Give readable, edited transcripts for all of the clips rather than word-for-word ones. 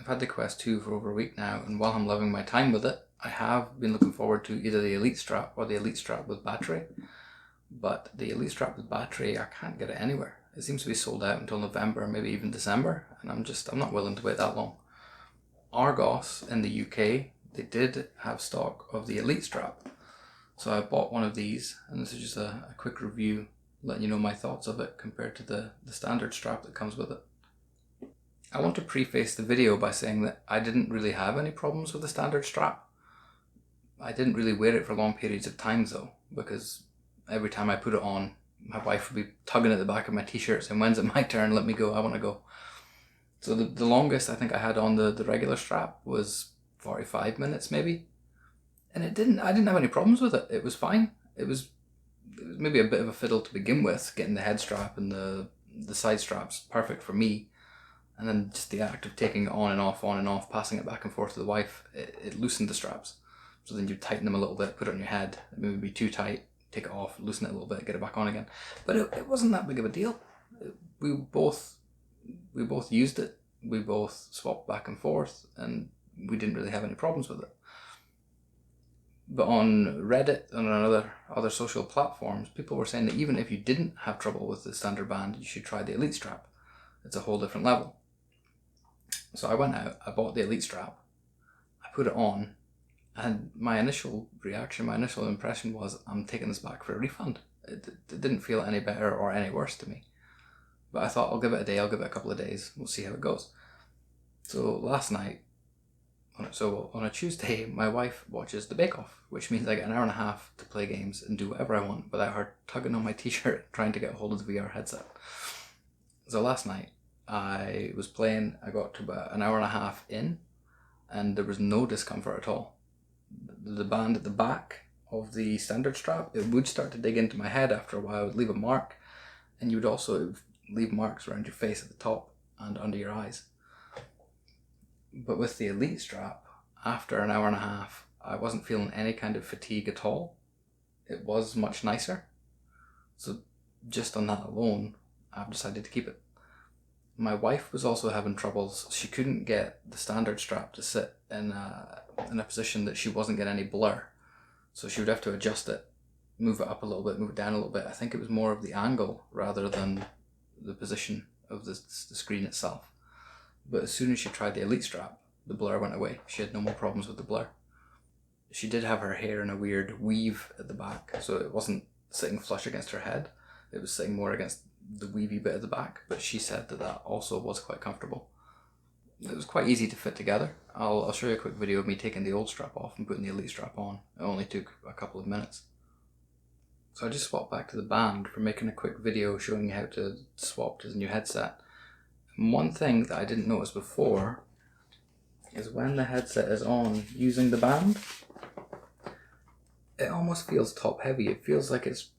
I've had the Quest 2 for over a week now, and while I'm loving my time with it, I have been looking forward to either the Elite Strap or the Elite Strap with battery. But the Elite Strap with battery, I can't get it anywhere. It seems to be sold out until November, maybe even December, and I'm not willing to wait that long. Argos in the UK, they did have stock of the Elite Strap. So I bought one of these, and this is just a quick review, letting you know my thoughts of it compared to the standard strap that comes with it. I want to preface the video by saying that I didn't really have any problems with the standard strap. I didn't really wear it for long periods of time though, because every time I put it on, my wife would be tugging at the back of my t-shirt saying, "When's it my turn? Let me go, I want to go." So the longest I think I had on the regular strap was 45 minutes maybe. And I didn't have any problems with it. It was fine. It was maybe a bit of a fiddle to begin with, getting the head strap and the side straps perfect for me. And then just the act of taking it on and off, passing it back and forth to the wife, it loosened the straps. So then you tighten them a little bit, put it on your head. It may be too tight, take it off, loosen it a little bit, get it back on again. But it wasn't that big of a deal. We both used it. We both swapped back and forth, and we didn't really have any problems with it. But on Reddit and on other social platforms, people were saying that even if you didn't have trouble with the standard band, you should try the Elite Strap. It's a whole different level. So I went out, I bought the Elite Strap, I put it on, and my initial impression was, I'm taking this back for a refund. It didn't feel any better or any worse to me. But I thought, I'll give it a day, I'll give it a couple of days, we'll see how it goes. So last night, on a Tuesday, my wife watches the Bake Off, which means I get an hour and a half to play games and do whatever I want without her tugging on my t-shirt trying to get a hold of the VR headset. So last night, I was playing, I got to about an hour and a half in, and there was no discomfort at all. The band at the back of the standard strap, it would start to dig into my head after a while. It would leave a mark, and you would also leave marks around your face at the top and under your eyes. But with the Elite Strap, after an hour and a half, I wasn't feeling any kind of fatigue at all. It was much nicer. So just on that alone, I've decided to keep it. My wife was also having troubles. She couldn't get the standard strap to sit in a position that she wasn't getting any blur. So she would have to adjust it, move it up a little bit, move it down a little bit. I think it was more of the angle rather than the position of the screen itself. But as soon as she tried the Elite Strap, the blur went away. She had no more problems with the blur. She did have her hair in a weird weave at the back, so it wasn't sitting flush against her head. It was sitting more against the weavy bit at the back, but she said that also was quite comfortable. It was quite easy to fit together. I'll show you a quick video of me taking the old strap off and putting the Elite Strap on. It only took a couple of minutes. So I just swapped back to the band for making a quick video showing you how to swap to the new headset. And one thing that I didn't notice before is when the headset is on using the band, it almost feels top heavy. It feels like it's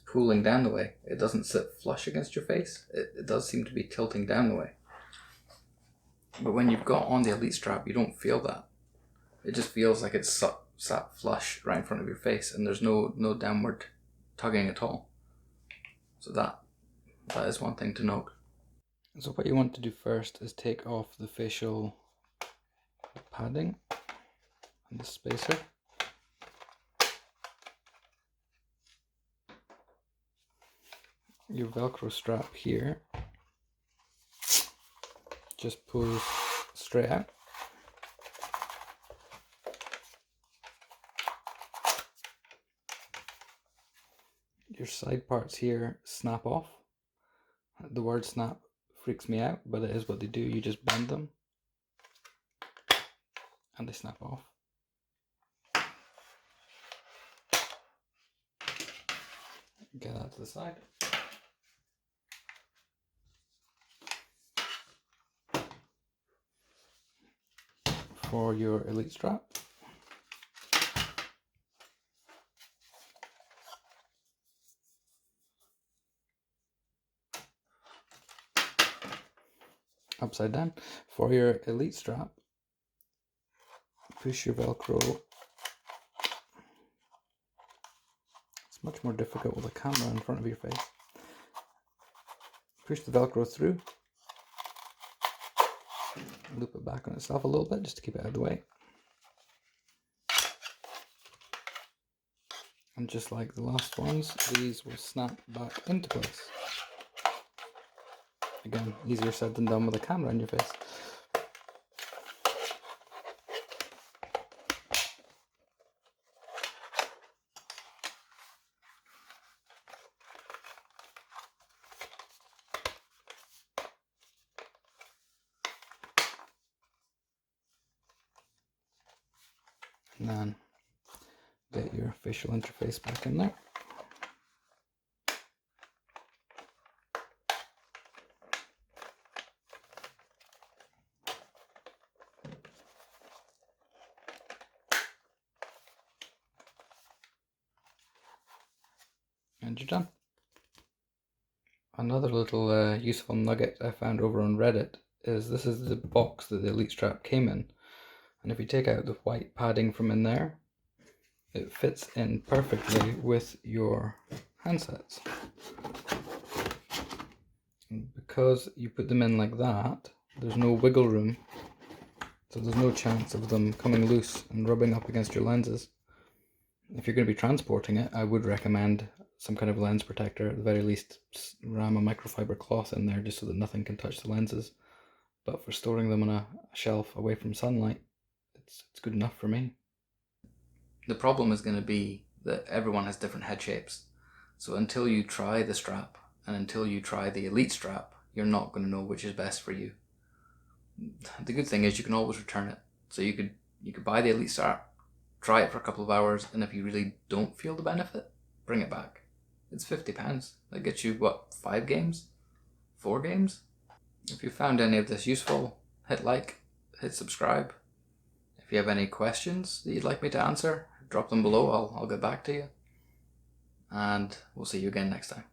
pulling down the way. It doesn't sit flush against your face. It does seem to be tilting down the way. But when you've got on the Elite Strap, you don't feel that. It just feels like it's sat flush right in front of your face, and there's no downward tugging at all. So that is one thing to note. So what you want to do first is take off the facial padding and the spacer. Your Velcro strap here just pulls straight out. Your side parts here snap off. The word snap freaks me out, but it is what they do. You just bend them and they snap off. Get that to the side. For your Elite Strap, upside down. For your Elite Strap, push your Velcro. It's much more difficult with a camera in front of your face. Push the Velcro through Loop it back on itself a little bit just to keep it out of the way. And just like the last ones, these will snap back into place. Again, easier said than done with a camera in your face. And then get your facial interface back in there. And you're done. Another little useful nugget I found over on Reddit is this is the box that the Elite Strap came in. And if you take out the white padding from in there, it fits in perfectly with your handsets. And because you put them in like that, there's no wiggle room, so there's no chance of them coming loose and rubbing up against your lenses. If you're going to be transporting it, I would recommend some kind of lens protector. At the very least, ram a microfiber cloth in there just so that nothing can touch the lenses. But for storing them on a shelf away from sunlight, it's good enough for me. The problem is going to be that everyone has different head shapes. So until you try the strap and until you try the Elite Strap, you're not going to know which is best for you. The good thing is you can always return it. So you could buy the Elite Strap, try it for a couple of hours, and if you really don't feel the benefit, bring it back. It's £50. That gets you, what, 5 games? 4 games? If you found any of this useful, hit like, hit subscribe. If you have any questions that you'd like me to answer, drop them below. I'll get back to you. And we'll see you again next time.